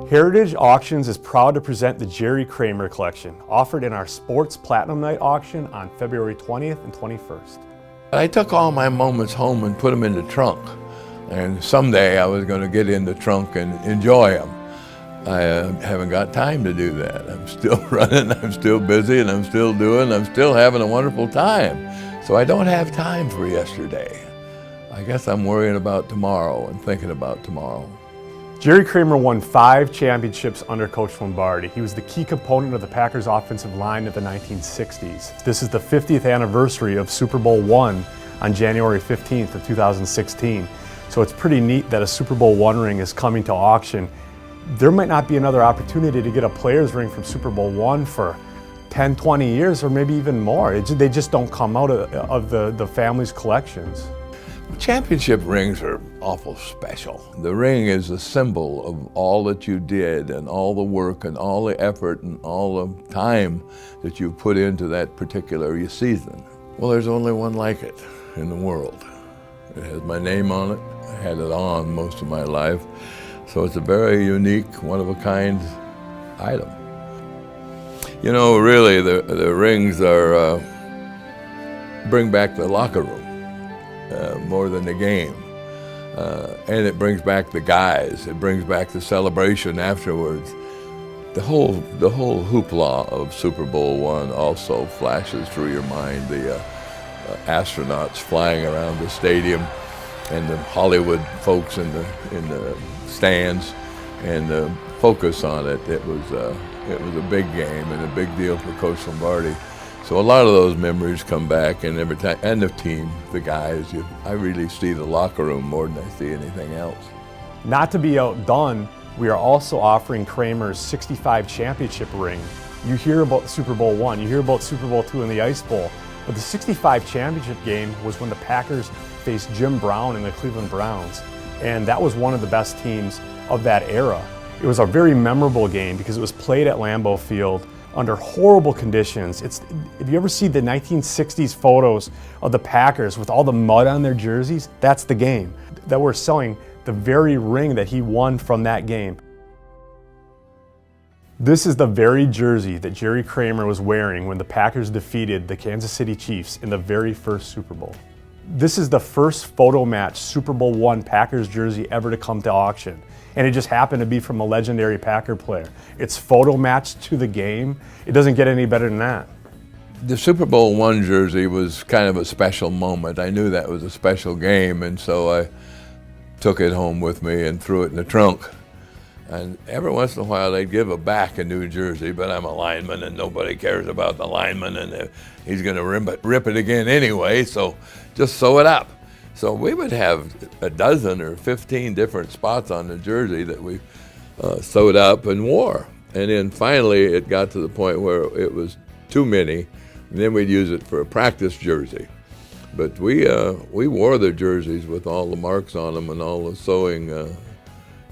Heritage Auctions is proud to present the Jerry Kramer collection, offered in our Sports Platinum Night auction on February 20th and 21st. I took all my moments home and put them in the trunk, and someday I was going to get in the trunk and enjoy them. I haven't got time to do that. I'm still running, I'm still busy, and I'm still having a wonderful time. So I don't have time for yesterday. I guess I'm worrying about tomorrow and thinking about tomorrow. Jerry Kramer won 5 championships under Coach Lombardi. He was the key component of the Packers offensive line in the 1960s. This is the 50th anniversary of Super Bowl I on January 15th of 2016. So it's pretty neat that a Super Bowl I ring is coming to auction. There might not be another opportunity to get a player's ring from Super Bowl I for 10, 20 years or maybe even more. They just don't come out of the family's collections. Championship rings are awful special. The ring is a symbol of all that you did and all the work and all the effort and all the time that you put into that particular season. Well, there's only one like it in the world. It has my name on it. I had it on most of my life. So it's a very unique, one-of-a-kind item. You know, really, the rings are bring back the locker room. More than the game. And it brings back the guys. It brings back the celebration afterwards. The whole hoopla of Super Bowl I also flashes through your mind. The astronauts flying around the stadium and the Hollywood folks in the stands and the focus on it. It was a big game and a big deal for Coach Lombardi. So a lot of those memories come back, and every time, and the team, the guys, I really see the locker room more than I see anything else. Not to be outdone, we are also offering Kramer's 65 championship ring. You hear about Super Bowl I, you hear about Super Bowl II and the Ice Bowl, but the 65 championship game was when the Packers faced Jim Brown and the Cleveland Browns, and that was one of the best teams of that era. It was a very memorable game because it was played at Lambeau Field under horrible conditions. If you ever see the 1960s photos of the Packers with all the mud on their jerseys, that's the game. That we're selling the very ring that he won from that game. This is the very jersey that Jerry Kramer was wearing when the Packers defeated the Kansas City Chiefs in the very first Super Bowl. This is the first photo match Super Bowl I Packers jersey ever to come to auction. And it just happened to be from a legendary Packer player. It's photo matched to the game. It doesn't get any better than that. The Super Bowl I jersey was kind of a special moment. I knew that was a special game, and so I took it home with me and threw it in the trunk. And every once in a while they'd give back a new jersey, but I'm a lineman and nobody cares about the lineman, and he's going to rip it again anyway, so just sew it up. So we would have a dozen or 15 different spots on the jersey that we sewed up and wore. And then finally it got to the point where it was too many, and then we'd use it for a practice jersey. But we wore the jerseys with all the marks on them and all the sewing,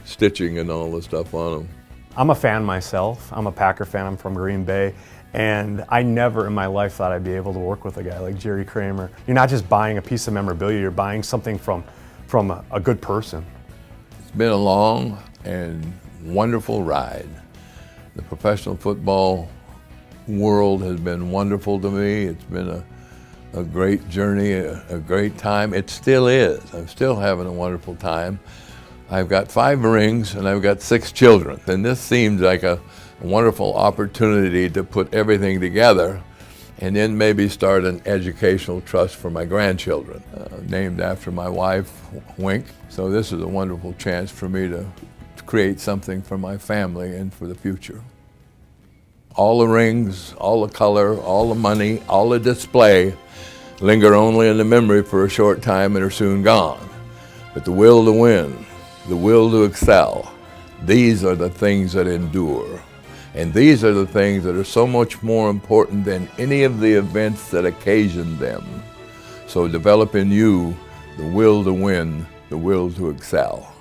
stitching and all the stuff on them. I'm a fan myself. I'm a Packer fan. I'm from Green Bay. And I never in my life thought I'd be able to work with a guy like Jerry Kramer. You're not just buying a piece of memorabilia, you're buying something from a good person. It's been a long and wonderful ride. The professional football world has been wonderful to me. It's been a great journey, a great time. It still is. I'm still having a wonderful time. I've got 5 rings and I've got 6 children. And this seems like a wonderful opportunity to put everything together and then maybe start an educational trust for my grandchildren, named after my wife, Wink. So this is a wonderful chance for me to create something for my family and for the future. All the rings, all the color, all the money, all the display linger only in the memory for a short time and are soon gone. But the will to win, the will to excel, these are the things that endure. And these are the things that are so much more important than any of the events that occasion them. So develop in you the will to win, the will to excel.